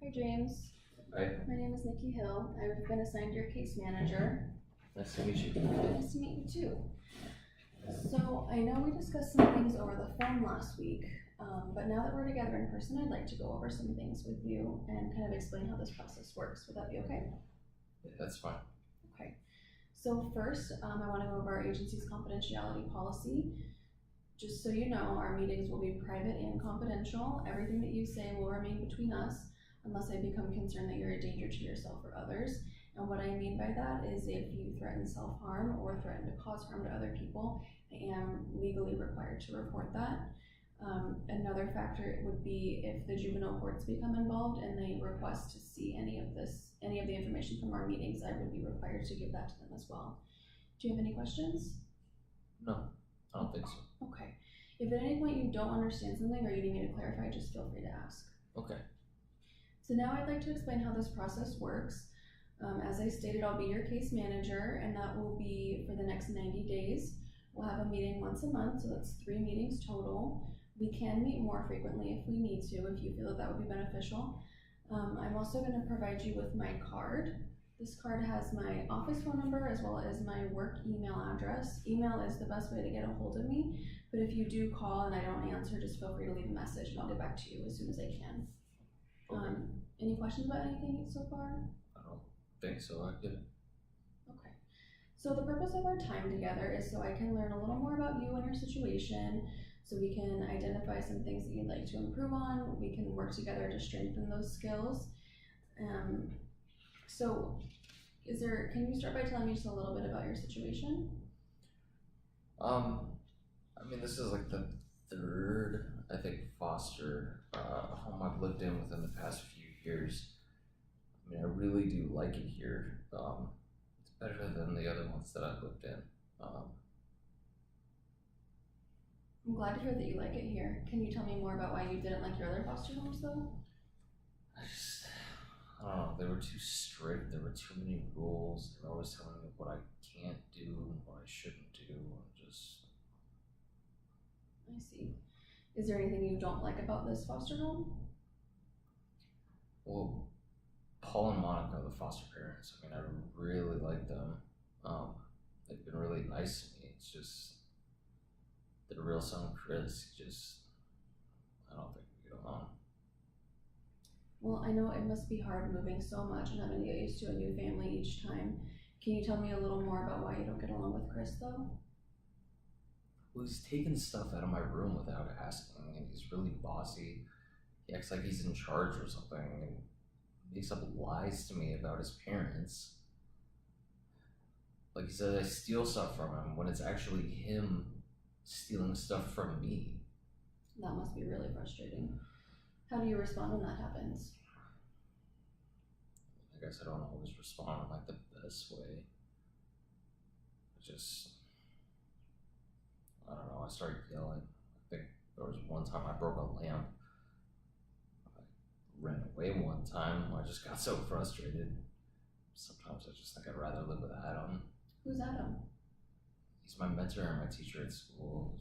Hi James, Hi, my name is Nikki Hill. I've been assigned your case manager. nice to meet you. Nice to meet you too. So I know we discussed some things over the phone last week, but now that we're together in person, I'd like to go over some things with you and kind of explain how this process works. Would that be okay? Yeah, that's fine. Okay. So first, I want to go over our agency's confidentiality policy. Just so you know, our meetings will be private and confidential. Everything that you say will remain between us unless I become concerned that you're a danger to yourself or others. And what I mean by that is if you threaten self-harm or threaten to cause harm to other people, I am legally required to report that. Another factor would be if the juvenile courts become involved and they request to see any of the information from our meetings, I would be required to give that to them as well. Do you have any questions? No, I don't think so. Okay. If at any point you don't understand something or you need me to clarify, just feel free to ask. Okay. So now I'd like to explain how this process works. As I stated, I'll be your case manager, and that will be for the next 90 days. We'll have a meeting once a month, so that's 3 meetings total. We can meet more frequently if we need to, if you feel that would be beneficial. I'm also going to provide you with my card. This card has my office phone number as well as my work email address. Email is the best way to get a hold of me, but if you do call and I don't answer, just feel free to leave a message and I'll get back to you as soon as I can. Okay. Any questions about anything so far? I don't think so. I get it. Okay. So the purpose of our time together is so I can learn a little more about you and your situation, so we can identify some things that you'd like to improve on. We can work together to strengthen those skills. So can you start by telling me just a little bit about your situation? I mean, this is like the third, I think, foster home I've lived in within the past few years. I mean, I really do like it here. It's better than the other ones that I've lived in. I'm glad to hear that you like it here. Can you tell me more about why you didn't like your other foster homes though? I don't know, they were too strict, there were too many rules, they were always telling me what I can't do and what I shouldn't do, I see. Is there anything you don't like about this foster home? well, Paul and Monica, the foster parents, I mean, I really like them. They've been really nice to me. It's just the real son, Chris, I don't think we get along. Well, I know it must be hard moving so much and having to get used to a new family each time. Can you tell me a little more about why you don't get along with Chris though? Well, he's taking stuff out of my room without asking, and he's really bossy. He acts like he's in charge or something, and makes up lies to me about his parents. Like he says I steal stuff from him when it's actually him stealing stuff from me. That must be really frustrating. How do you respond when that happens? I guess I don't always respond in like the best way. I don't know, I started yelling. I think there was one time I broke a lamp. I ran away one time. I just got so frustrated. Sometimes I just think I'd rather live with Adam. Who's Adam? He's my mentor and my teacher at school.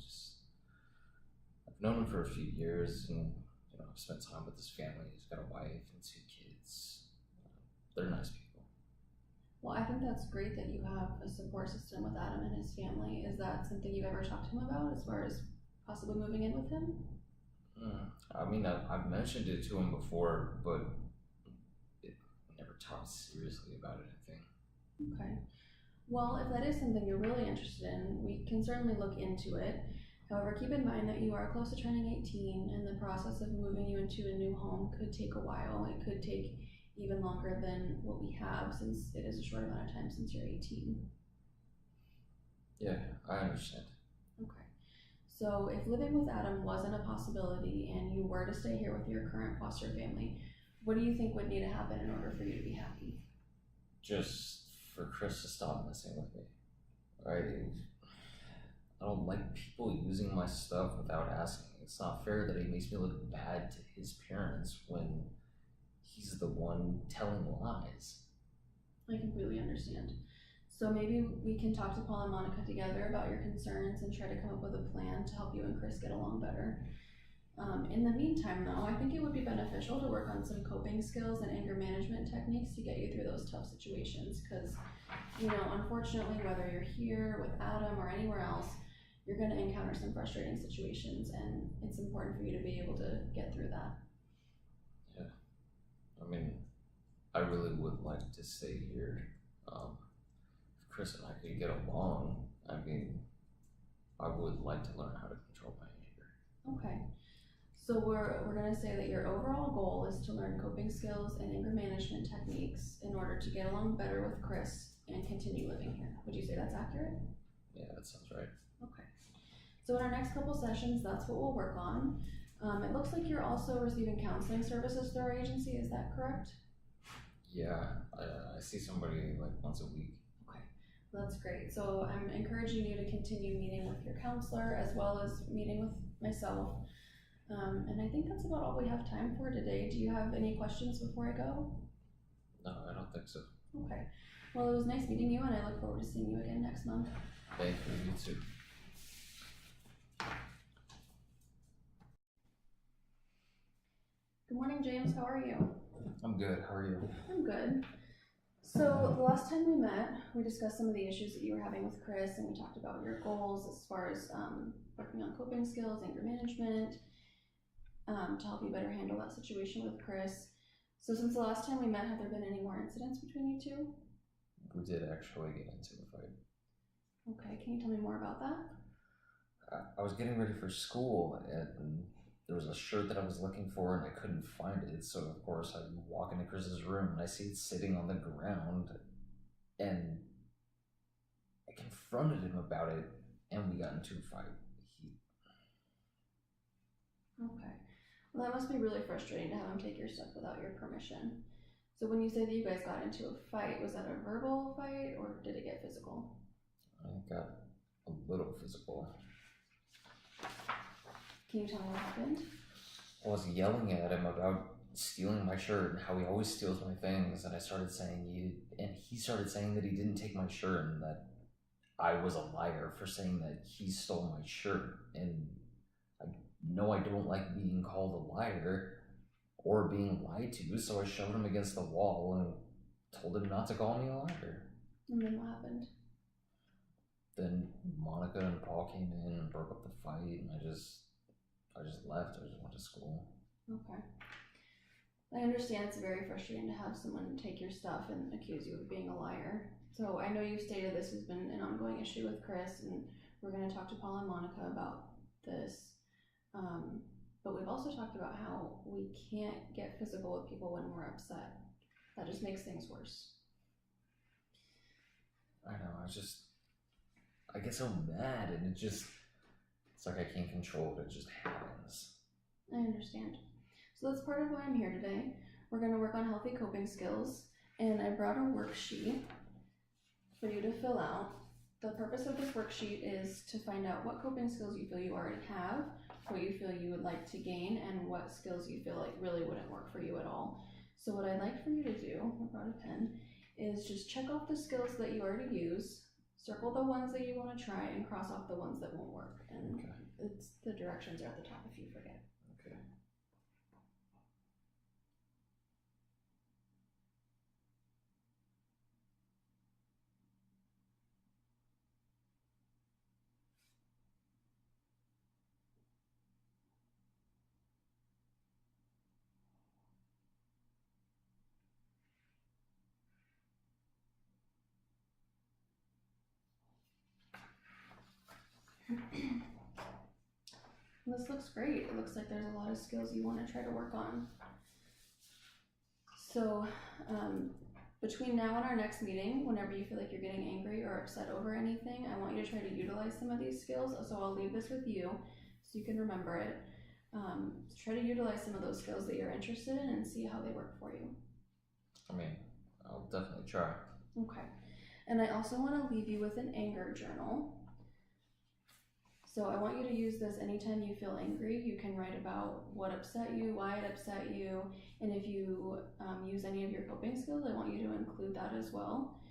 I've known him for a few years, and I've spent time with his family. He's got a wife and 2 kids. They're nice people. Well, I think that's great that you have a support system with Adam and his family. Is that something you've ever talked to him about as far as possibly moving in with him? I mean, I've mentioned it to him before, but it never talked seriously about anything. Okay. Well, if that is something you're really interested in, we can certainly look into it. However, keep in mind that you are close to turning 18, and the process of moving you into a new home could take a while. It could take even longer than what we have, since it is a short amount of time since you're 18. Yeah, I understand. Okay. So if living with Adam wasn't a possibility and you were to stay here with your current foster family, what do you think would need to happen in order for you to be happy? Just for Chris to stop messing with me. I don't like people using my stuff without asking. It's not fair that he makes me look bad to his parents when he's the one telling lies. I completely understand. So maybe we can talk to Paul and Monica together about your concerns and try to come up with a plan to help you and Chris get along better. In the meantime, though, I think it would be beneficial to work on some coping skills and anger management techniques to get you through those tough situations. Because, unfortunately, whether you're here with Adam or anywhere else, you're going to encounter some frustrating situations, and it's important for you to be able to get through that. Yeah. I mean, I really would like to stay here. If Chris and I could get along, I mean, I would like to learn how to control my anger. Okay. So we're going to say that your overall goal is to learn coping skills and anger management techniques in order to get along better with Chris and continue living here. Would you say that's accurate? Yeah, that sounds right. Okay. So in our next couple sessions, that's what we'll work on. It looks like you're also receiving counseling services through our agency. Is that correct? Yeah, I see somebody like once a week. Okay, well, that's great. So I'm encouraging you to continue meeting with your counselor as well as meeting with myself. And I think that's about all we have time for today. Do you have any questions before I go? No, I don't think so. Okay. Well, it was nice meeting you, and I look forward to seeing you again next month. Thank you, you too. Good morning, James. How are you? I'm good. How are you? I'm good. So the last time we met, we discussed some of the issues that you were having with Chris, and we talked about your goals as far as working on coping skills, anger management, to help you better handle that situation with Chris. So since the last time we met, have there been any more incidents between you two? We did actually get into a fight. Okay, can you tell me more about that? I was getting ready for school, and there was a shirt that I was looking for, and I couldn't find it. So of course I walk into Chris's room, and I see it sitting on the ground, and I confronted him about it, and we got into a fight. Okay. Well, that must be really frustrating to have him take your stuff without your permission. So when you say that you guys got into a fight, was that a verbal fight or did it get physical? I got a little physical. Can you tell me what happened? I was yelling at him about stealing my shirt and how he always steals my things, and I started saying he started saying that he didn't take my shirt and that I was a liar for saying that he stole my shirt. And I know I don't like being called a liar or being lied to, so I shoved him against the wall and told him not to call me a liar. And then what happened? Then Monica and Paul came in and broke up the fight, and I just left. I just went to school. Okay. I understand it's very frustrating to have someone take your stuff and accuse you of being a liar. So I know you've stated this has been an ongoing issue with Chris, and we're going to talk to Paul and Monica about this. But we've also talked about how we can't get physical with people when we're upset. That just makes things worse. I know, I get so mad, and it's like I can't control it, it just happens. I understand. So that's part of why I'm here today. We're going to work on healthy coping skills, and I brought a worksheet for you to fill out. The purpose of this worksheet is to find out what coping skills you feel you already have, what you feel you would like to gain, and what skills you feel like really wouldn't work for you at all. So what I'd like for you to do, I brought a pen, is just check off the skills that you already use, circle the ones that you want to try, and cross off the ones that won't work. And Okay. the directions are at the top if you forget. Okay. This looks great. It looks like there's a lot of skills you want to try to work on. So between now and our next meeting, whenever you feel like you're getting angry or upset over anything, I want you to try to utilize some of these skills. So I'll leave this with you so you can remember it. Try to utilize some of those skills that you're interested in and see how they work for you. I mean, I'll definitely try. Okay. And I also want to leave you with an anger journal. So I want you to use this anytime you feel angry. You can write about what upset you, why it upset you, and if you use any of your coping skills, I want you to include that as well.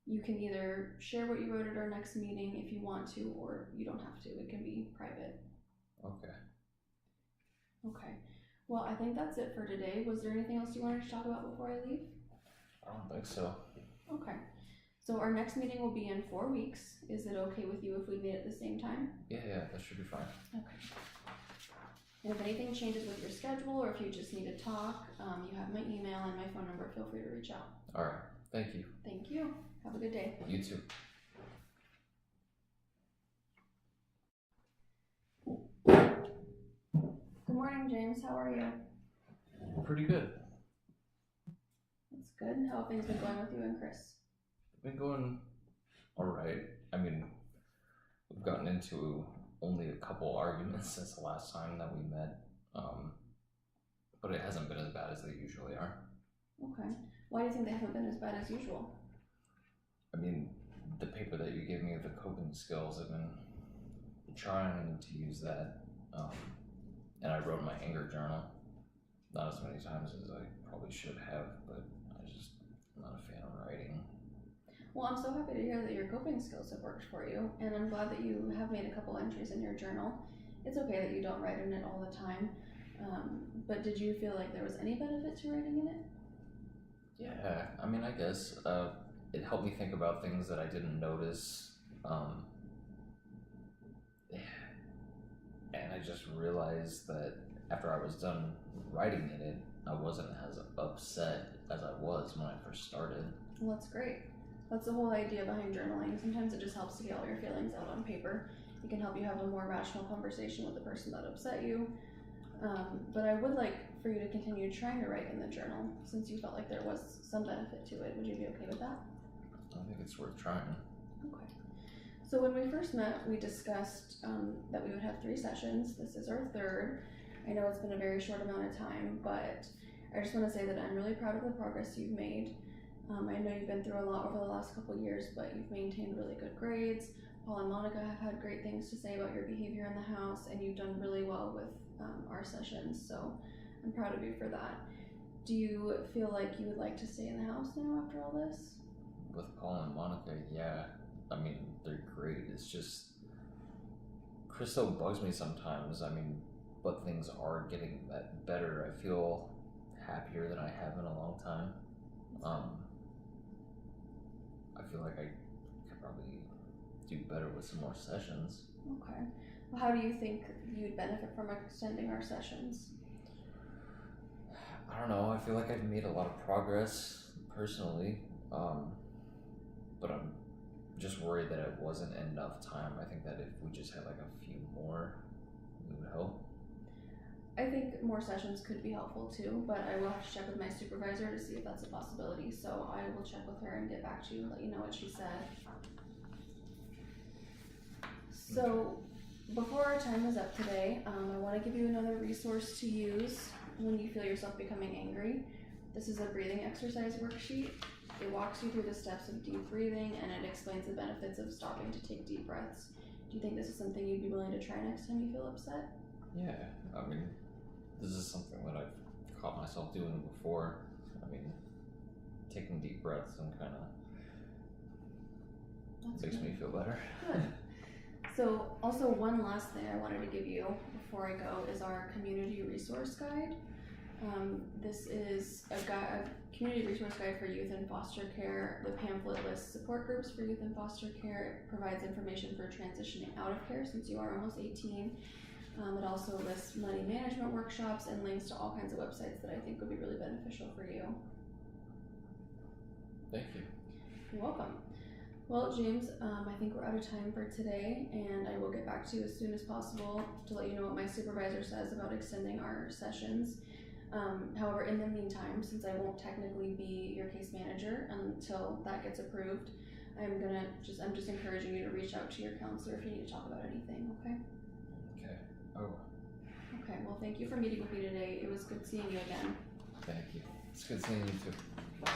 You can either share what you wrote at our next meeting if you want to, or you don't have to. It can be private. Okay. Okay. Well, I think that's it for today. Was there anything else you wanted to talk about before I leave? I don't think so. Okay. So our next meeting will be in 4 weeks. Is it okay with you if we meet at the same time? Yeah, that should be fine. Okay. And if anything changes with your schedule or if you just need to talk, you have my email and my phone number. Feel free to reach out. All right. Thank you. Thank you. Have a good day. You too. Good morning, James. How are you? Pretty good. That's good. How have things been going with you and Chris? Been going all right. I mean, we've gotten into only a couple arguments since the last time that we met, but it hasn't been as bad as they usually are. Okay. Why do you think they haven't been as bad as usual? I mean, the paper that you gave me of the coping skills, I've been trying to use that, and I wrote my anger journal. Not as many times as I probably should have, but I'm not a fan of writing. Well, I'm so happy to hear that your coping skills have worked for you, and I'm glad that you have made a couple entries in your journal. It's okay that you don't write in it all the time, but did you feel like there was any benefit to writing in it? Yeah, I mean, I guess it helped me think about things that I didn't notice, and I just realized that after I was done writing in it, I wasn't as upset as I was when I first started. Well, that's great. That's the whole idea behind journaling. Sometimes it just helps to get all your feelings out on paper. It can help you have a more rational conversation with the person that upset you. But I would like for you to continue trying to write in the journal since you felt like there was some benefit to it. Would you be okay with that? I think it's worth trying. Okay. So when we first met, we discussed that we would have 3 sessions. This is our 3rd. I know it's been a very short amount of time, but I just want to say that I'm really proud of the progress you've made. I know you've been through a lot over the last couple of years, but you've maintained really good grades. Paul and Monica have had great things to say about your behavior in the house, and you've done really well with our sessions, so I'm proud of you for that. Do you feel like you would like to stay in the house now after all this? With Paul and Monica, yeah. I mean, they're great. It's just, Chris still bugs me sometimes. I mean, but things are getting better. I feel happier than I have in a long time. I feel like I could probably do better with some more sessions. Okay. Well, how do you think you'd benefit from extending our sessions? I don't know. I feel like I've made a lot of progress personally, but I'm just worried that it wasn't enough time. I think that if we just had like a few more, it would help. I think more sessions could be helpful too, but I will have to check with my supervisor to see if that's a possibility. So I will check with her and get back to you and let you know what she said. So before our time is up today, I want to give you another resource to use when you feel yourself becoming angry. This is a breathing exercise worksheet. It walks you through the steps of deep breathing and it explains the benefits of stopping to take deep breaths. Do you think this is something you'd be willing to try next time you feel upset? Yeah, I mean, this is something that I've caught myself doing before. I mean, taking deep breaths and kind of makes me feel better. Good. So also one last thing I wanted to give you before I go is our community resource guide. This is a community resource guide for youth in foster care. The pamphlet lists support groups for youth in foster care. It provides information for transitioning out of care since you are almost 18. It also lists money management workshops and links to all kinds of websites that I think would be really beneficial for you. Thank you. You're welcome. Well, James, I think we're out of time for today, and I will get back to you as soon as possible to let you know what my supervisor says about extending our sessions. However, in the meantime, since I won't technically be your case manager until that gets approved, I'm just encouraging you to reach out to your counselor if you need to talk about anything, okay? Okay. Oh, Okay, well, thank you for meeting with me today. It was good seeing you again. thank you. It's good seeing you too.